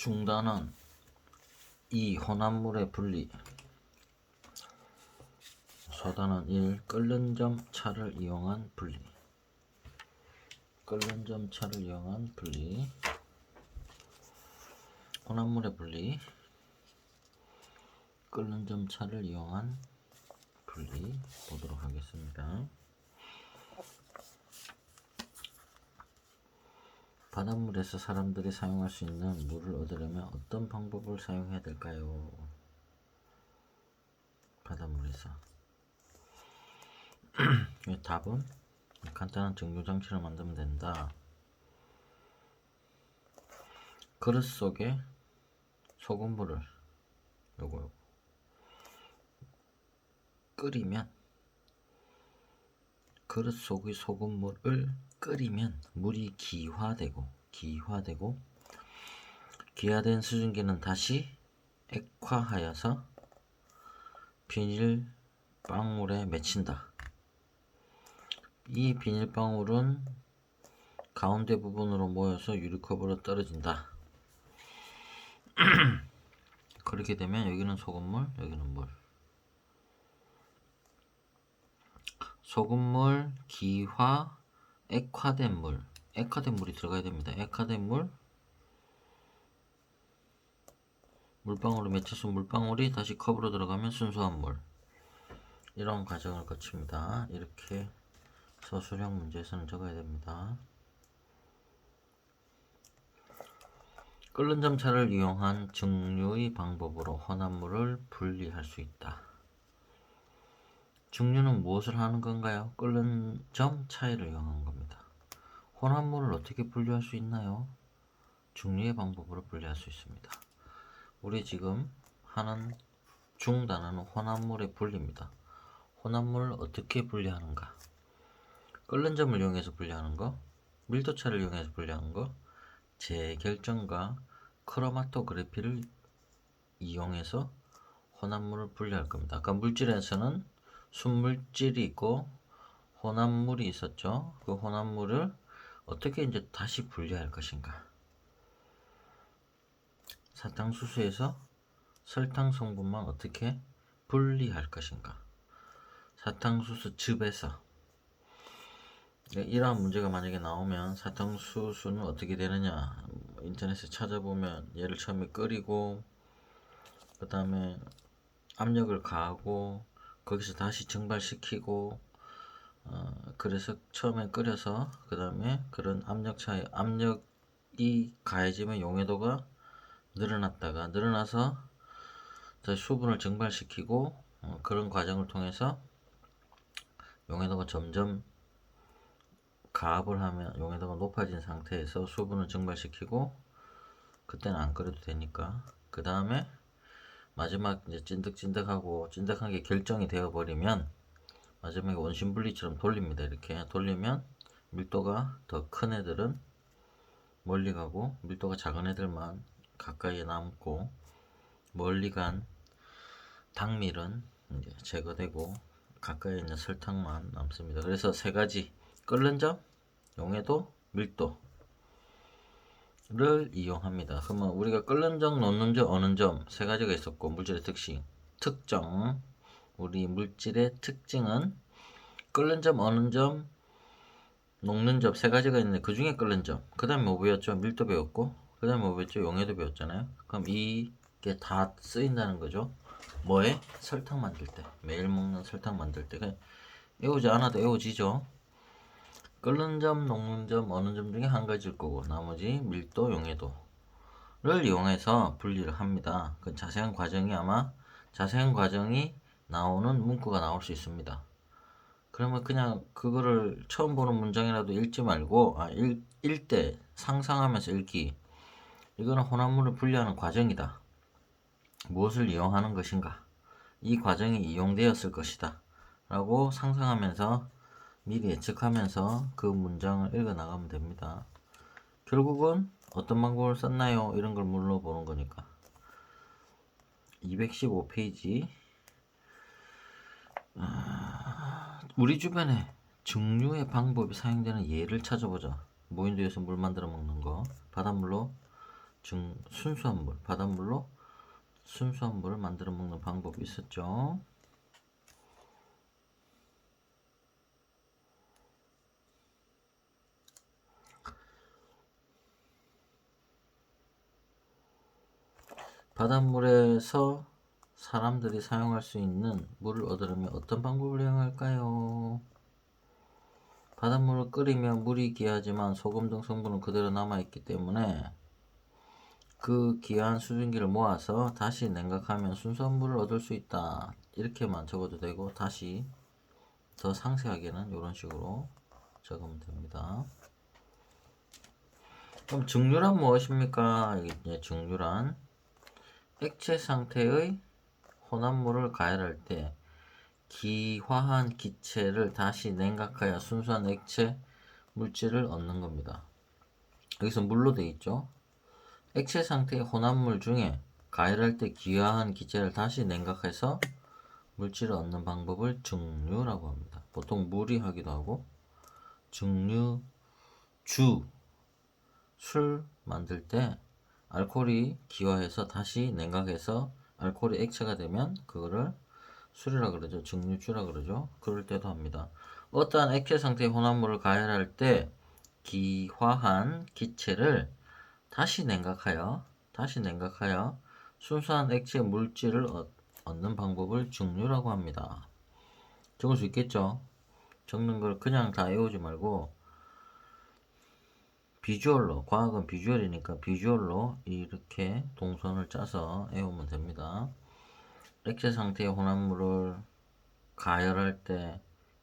중단은 2. 혼합물의 분리. 소단은 1. 끓는 점 차를 이용한 분리. 끓는 점 차를 이용한 분리. 혼합물의 분리. 끓는 점 차를 이용한 분리 보도록 하겠습니다. 바닷물에서 사람들이 사용할 수 있는 물을 얻으려면 어떤 방법을 사용해야 될까요? 바닷물에서 답은 간단한 증류장치를 만들면 된다. 그릇 속에 소금물을 요거 끓이면, 그릇 속의 소금물을 끓이면 물이 기화되고 기화된 수증기는 다시 액화하여서 비닐방울에 맺힌다. 이 비닐방울은 가운데 부분으로 모여서 유리컵으로 떨어진다. 그렇게 되면 여기는 소금물, 여기는 물. 소금물, 기화, 액화된 물. 액화된 물이 들어가야 됩니다. 액화된 물, 물방울로 맺혀서 물방울이 다시 컵으로 들어가면 순수한 물. 이런 과정을 거칩니다. 이렇게 서술형 문제에서는 적어야 됩니다. 끓는 점 차를 이용한 증류의 방법으로 혼합물을 분리할 수 있다. 증류는 무엇을 하는 건가요? 끓는 점 차이를 이용한 겁니다. 혼합물을 어떻게 분리할 수 있나요? 증류의 방법으로 분리할 수 있습니다. 우리 지금 하는 중단어는 혼합물의 분리입니다. 혼합물을 어떻게 분리하는가? 끓는 점을 이용해서 분리하는 거, 밀도차를 이용해서 분리하는 거, 재결정과 크로마토그래피를 이용해서 혼합물을 분리할 겁니다. 아까 물질에서는 순물질이 있고 혼합물이 있었죠. 그 혼합물을 어떻게 이제 다시 분리할 것인가? 사탕수수에서 설탕 성분만 어떻게 분리할 것인가? 사탕수수 즙에서 이러한 문제가 만약에 나오면 사탕수수는 어떻게 되느냐? 인터넷에 찾아보면 얘를 처음에 끓이고 그 다음에 압력을 가하고 거기서 다시 증발시키고 그래서 처음에 끓여서 그 다음에 그런 압력이 가해지면 용해도가 늘어나서 다시 수분을 증발시키고 그런 과정을 통해서 용해도가 점점 가압을 하면 용해도가 높아진 상태에서 수분을 증발시키고 그때는 안 끓여도 되니까 그 다음에 마지막 이제 찐득한 게 결정이 되어 버리면 마지막에 원심 분리처럼 돌립니다. 이렇게 돌리면 밀도가 더 큰 애들은 멀리 가고 밀도가 작은 애들만 가까이에 남고 멀리 간 당밀은 이제 제거되고 가까이에 있는 설탕만 남습니다. 그래서 세 가지 끓는 점, 용해도, 밀도를 이용합니다. 그러면 우리가 끓는 점, 녹는 점, 어는 점 세 가지가 있었고 물질의 특정 우리 물질의 특징은 끓는 점, 어는 점, 녹는 점 세 가지가 있는데 그 중에 끓는 점, 그 다음에 뭐 배웠죠? 밀도 배웠고 그 다음에 뭐 배웠죠? 용해도 배웠잖아요. 그럼 이게 다 쓰인다는 거죠. 뭐에? 설탕 만들 때, 매일 먹는 설탕 만들 때. 그냥 외우지 않아도 외워지죠. 끓는 점, 녹는 점, 어는 점 중에 한 가지일 거고 나머지 밀도, 용해도를 이용해서 분리를 합니다. 그 자세한 과정이 나오는 문구가 나올 수 있습니다. 그러면 그냥 그거를 처음 보는 문장이라도 읽지 말고 읽 때 상상하면서 읽기. 이거는 혼합물을 분리하는 과정이다. 무엇을 이용하는 것인가? 이 과정이 이용되었을 것이다. 라고 상상하면서 미리 예측하면서 그 문장을 읽어 나가면 됩니다. 결국은 어떤 방법을 썼나요? 이런 걸 물어보는 거니까. 215페이지. 우리 주변에 증류의 방법이 사용되는 예를 찾아보자. 무인도에서 물 만들어 먹는 거. 바닷물로 순수한 물, 바닷물로 순수한 물을 만들어 먹는 방법이 있었죠. 바닷물에서 사람들이 사용할 수 있는 물을 얻으려면 어떤 방법을 이용할까요? 바닷물을 끓이면 물이 귀하지만 소금 등 성분은 그대로 남아있기 때문에 그 귀한 수증기를 모아서 다시 냉각하면 순수한 물을 얻을 수 있다. 이렇게만 적어도 되고, 다시 더 상세하게는 이런 식으로 적으면 됩니다. 그럼 증류란 무엇입니까? 이제 증류란 액체 상태의 혼합물을 가열할 때 기화한 기체를 다시 냉각하여 순수한 액체 물질을 얻는 겁니다. 여기서 물로 되어 있죠. 액체 상태의 혼합물 중에 가열할 때 기화한 기체를 다시 냉각해서 물질을 얻는 방법을 증류라고 합니다. 보통 물이 하기도 하고, 증류, 술 만들 때 알코올이 기화해서 다시 냉각해서 알코올이 액체가 되면 그거를 술이라 그러죠. 증류주라 그러죠. 그럴 때도 합니다. 어떠한 액체 상태의 혼합물을 가열할 때 기화한 기체를 다시 냉각하여 순수한 액체 물질을 얻는 방법을 증류라고 합니다. 적을 수 있겠죠? 적는 걸 그냥 다 외우지 말고 비주얼로, 과학은 비주얼이니까 비주얼로 이렇게 동선을 짜서 외우면 됩니다. 액체 상태의 혼합물을 가열할 때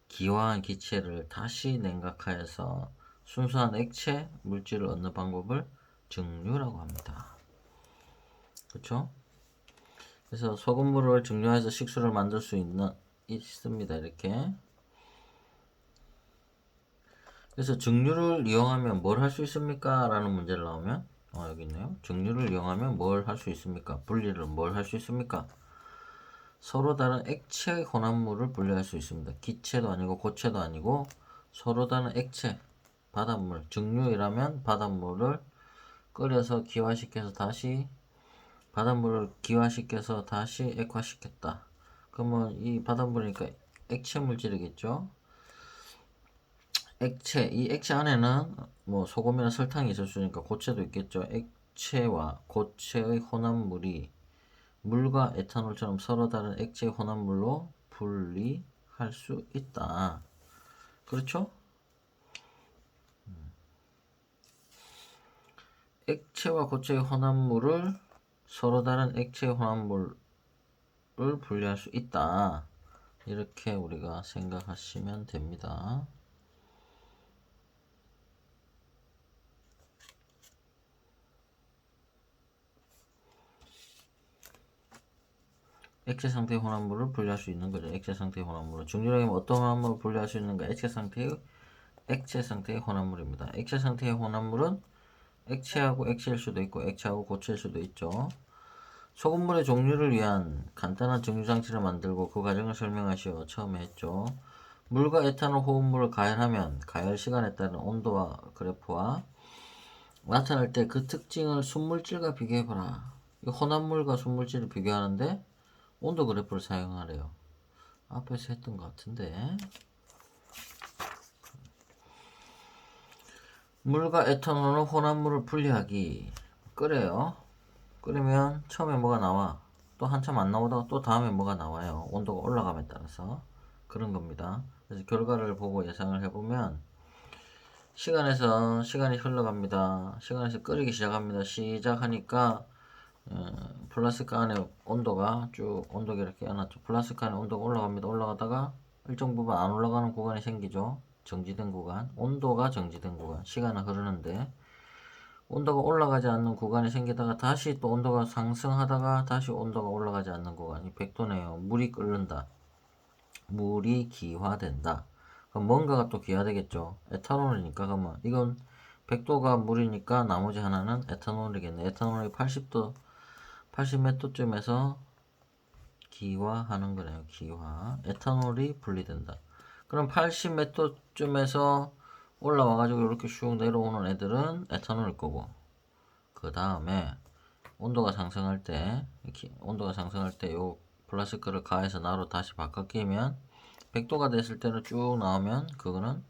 기화한 기체를 다시 냉각하여서 순수한 액체 물질을 얻는 방법을 증류라고 합니다. 그렇죠? 그래서 소금물을 증류해서 식수를 만들 수 있습니다. 이렇게. 그래서 증류를 이용하면 뭘 할 수 있습니까? 라는 문제를 나오면 여기 있네요. 증류를 이용하면 뭘 할 수 있습니까? 분리를 뭘 할 수 있습니까? 서로 다른 액체 혼합물을 분리할 수 있습니다. 기체도 아니고 고체도 아니고 서로 다른 액체, 바닷물, 증류이라면 바닷물을 끓여서 기화시켜서 다시 바닷물을 기화시켜서 다시 액화시켰다. 그러면 이 바닷물이니까 액체 물질이겠죠. 이 액체 안에는 뭐 소금이나 설탕이 있을 수 있으니까 고체도 있겠죠. 액체와 고체의 혼합물이 물과 에탄올처럼 서로 다른 액체 혼합물로 분리할 수 있다. 그렇죠? 액체와 고체의 혼합물을 서로 다른 액체 혼합물을 분리할 수 있다. 이렇게 우리가 생각하시면 됩니다. 액체 상태의 혼합물을 분리할 수 있는 거죠. 액체 상태의 혼합물을. 중요하게 어떤 혼합물을 분리할 수 있는가? 액체 상태의 혼합물입니다. 액체 상태의 혼합물은 액체하고 액체일 수도 있고 액체하고 고체일 수도 있죠. 소금물의 종류를 위한 간단한 증류 장치를 만들고 그 과정을 설명하시오. 처음에 했죠. 물과 에탄올 호흡물을 가열하면 가열 시간에 따른 온도와 그래프와 나타날 때 그 특징을 순물질과 비교해보라. 혼합물과 순물질을 비교하는데 온도 그래프를 사용하래요. 앞에서 했던 것 같은데. 물과 에탄올은 혼합물을 분리하기. 끓여요. 끓이면 처음에 뭐가 나와. 또 한참 안 나오다가 또 다음에 뭐가 나와요. 온도가 올라감에 따라서. 그런 겁니다. 그래서 결과를 보고 예상을 해보면 시간이 흘러갑니다. 시간에서 끓이기 시작합니다. 시작하니까 플라스틱 안에 온도가 쭉 온도계를 깨어났죠. 플라스틱 안에 온도가 올라갑니다. 올라가다가 일정 부분 안 올라가는 구간이 생기죠. 정지된 구간, 온도가 정지된 구간, 시간은 흐르는데 온도가 올라가지 않는 구간이 생기다가 다시 또 온도가 상승하다가 다시 온도가 올라가지 않는 구간이 100도네요. 물이 끓는다. 물이 기화된다. 그럼 뭔가가 또 기화되겠죠. 에탄올이니까 그러면 이건 100도가 물이니까 나머지 하나는 에탄올이겠네. 에탄올이 80도 80몇 도쯤에서 기화하는 거네요. 기화. 에탄올이 분리된다. 그럼 80몇 도쯤에서 올라와가지고 이렇게 슉 내려오는 애들은 에탄올일 거고, 그 다음에 온도가 상승할 때, 이렇게 온도가 상승할 때 요 플라스크를 가해서 나로 다시 바꿔 끼면 100도가 됐을 때는 쭉 나오면 그거는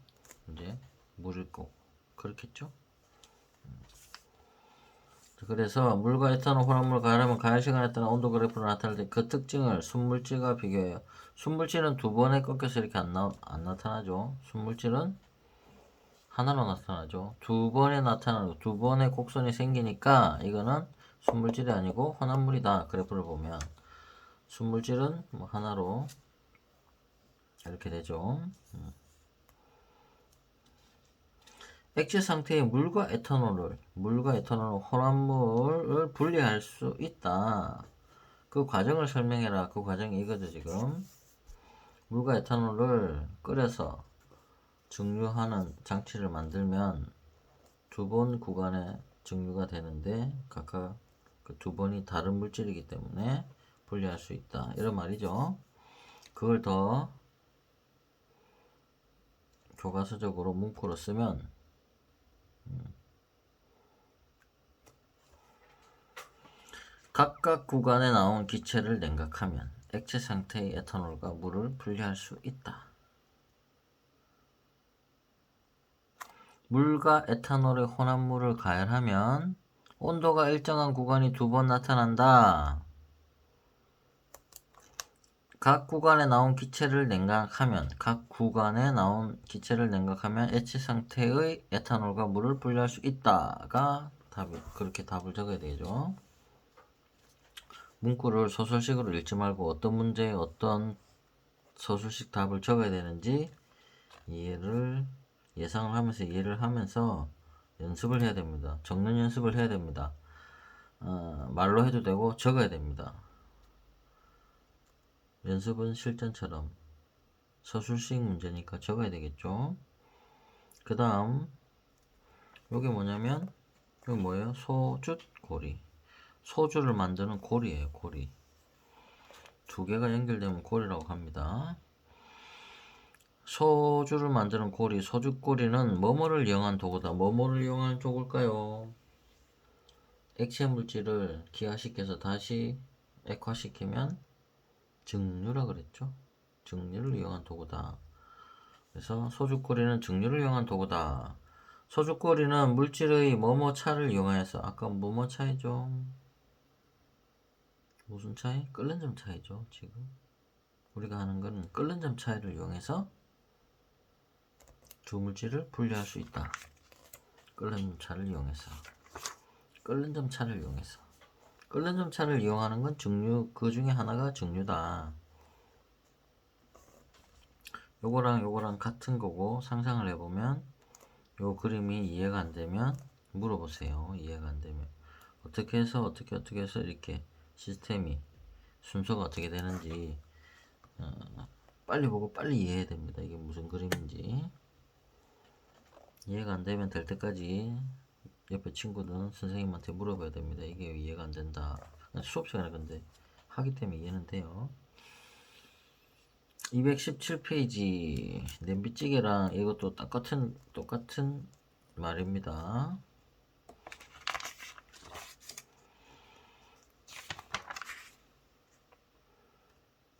이제 물일 거고 그렇겠죠? 그래서 물과 에탄올, 혼합물을 가열하면 가열 시간에 따라 온도 그래프로 나타날 때 그 특징을 순물질과 비교해요. 순물질은 두 번에 꺾여서 이렇게 안 나타나죠. 순물질은 하나로 나타나죠. 두 번에 나타나고 두 번의 곡선이 생기니까 이거는 순물질이 아니고 혼합물이다. 그래프를 보면 순물질은 뭐 하나로 이렇게 되죠. 액체 상태의 물과 에탄올을 혼합물을 분리할 수 있다. 그 과정을 설명해라. 그 과정이 이거죠, 지금. 물과 에탄올을 끓여서 증류하는 장치를 만들면 두 번 구간에 증류가 되는데 각각 그 두 번이 다른 물질이기 때문에 분리할 수 있다. 이런 말이죠. 그걸 더 교과서적으로 문구로 쓰면 각각 구간에 나온 기체를 냉각하면 액체 상태의 에탄올과 물을 분리할 수 있다. 물과 에탄올의 혼합물을 가열하면 온도가 일정한 구간이 두 번 나타난다. 각 구간에 나온 기체를 냉각하면 액체 상태의 에탄올과 물을 분리할 수 있다가 그렇게 답을 적어야 되죠. 문구를 소설식으로 읽지 말고 어떤 문제에 어떤 서술식 답을 적어야 되는지 예상을 하면서 이해를 하면서 연습을 해야 됩니다. 적는 연습을 해야 됩니다. 말로 해도 되고 적어야 됩니다. 연습은 실전처럼 서술식 문제니까 적어야 되겠죠. 그 다음 요게 뭐냐면 여기 뭐예요? 소주고리. 소주를 만드는 고리예요. 고리. 두 개가 연결되면 고리라고 합니다. 소주를 만드는 고리, 소주고리는 뭐뭐를 이용한 도구다. 뭐뭐를 이용한 도구일까요? 액체 물질을 기화시켜서 다시 액화시키면 증류라 그랬죠. 증류를 이용한 도구다. 그래서 소주고리는 증류를 이용한 도구다. 소주고리는 물질의 뭐뭐 차를 이용하여서 아까 뭐뭐 차이죠? 무슨 차이? 끓는 점 차이죠. 지금 우리가 하는 거는 끓는 점 차이를 이용해서 두 물질을 분리할 수 있다. 끓는 점 차를 이용해서 끓는 점 차를 이용하는 건 증류, 그 중에 하나가 증류다. 요거랑 같은 거고 상상을 해보면 요 그림이 이해가 안 되면 물어보세요. 이해가 안 되면 어떻게 해서 이렇게 시스템이 순서가 어떻게 되는지 빨리 보고 빨리 이해해야 됩니다. 이게 무슨 그림인지 이해가 안 되면 될 때까지 옆에 친구들은 선생님한테 물어봐야 됩니다. 이게 이해가 안 된다. 수업 시간에 근데 하기 때문에 이해는 돼요. 217페이지 냄비찌개랑 이것도 똑같은 말입니다.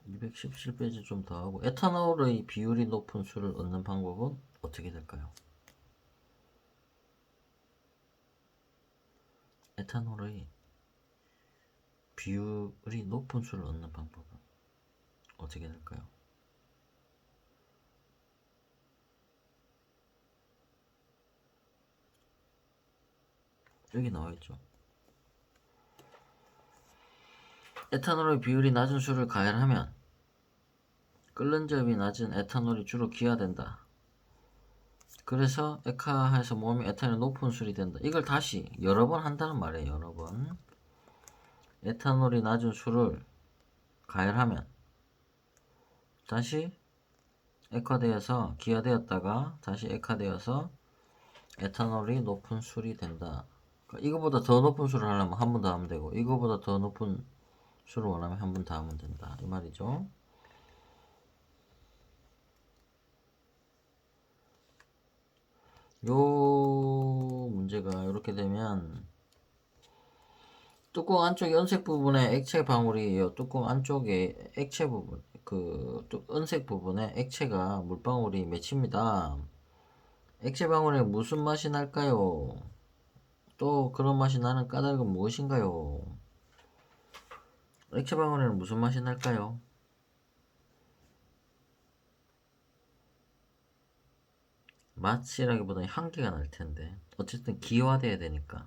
217페이지 좀 더 하고 에탄올의 비율이 높은 술을 얻는 방법은 어떻게 될까요? 에탄올의 비율이 높은 술을 얻는 방법은 어떻게 될까요? 여기 나와있죠. 에탄올의 비율이 낮은 술을 가열하면 끓는 점이 낮은 에탄올이 주로 기화된다. 그래서 액화해서 모으면 에탄올이 높은 술이 된다. 이걸 다시 여러 번 한다는 말이에요. 여러 번. 에탄올이 낮은 술을 가열하면 다시 액화되어서 기화되었다가 다시 액화되어서 에탄올이 높은 술이 된다. 그러니까 이거보다 더 높은 술을 하려면 한 번 더 하면 되고 이거보다 더 높은 술을 원하면 한 번 더 하면 된다. 이 말이죠. 요 문제가 이렇게 되면 뚜껑 안쪽 은색 부분에 액체 방울이 요 뚜껑 안쪽에 액체 부분 은색 부분에 액체가 물방울이 맺힙니다. 액체 방울에 무슨 맛이 날까요? 또 그런 맛이 나는 까닭은 무엇인가요? 액체 방울에는 무슨 맛이 날까요? 맛이라기보다는 향기가 날 텐데 어쨌든 기화돼야 되니까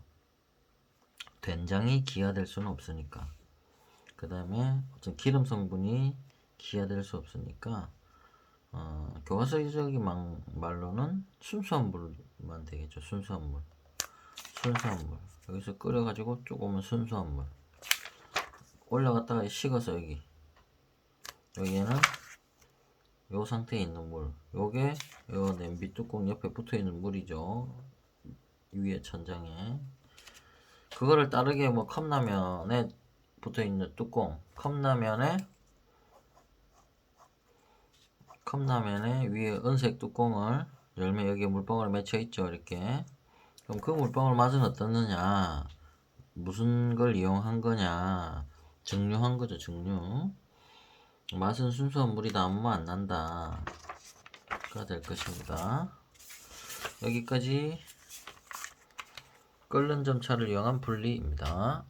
된장이 기화될 수는 없으니까 그 다음에 어떤 기름 성분이 기화될 수 없으니까 교과서적인 말로는 순수한 물만 되겠죠. 순수한 물 여기서 끓여가지고 조금은 순수한 물 올라갔다가 식어서 여기에는 요 상태에 있는 물 요게 요 냄비 뚜껑 옆에 붙어있는 물이죠. 위에 천장에 그거를 따르게 뭐 컵라면에 붙어있는 뚜껑 컵라면에 위에 은색 뚜껑을 열면 여기에 물방울이 맺혀있죠. 이렇게 그럼 그 물방울 맛은 어떻느냐 무슨 걸 이용한 거냐 증류한 거죠. 증류 맛은 순수한 물이다 아무 맛 안 난다 가 될 것입니다. 여기까지 끓는 점차를 이용한 분리입니다.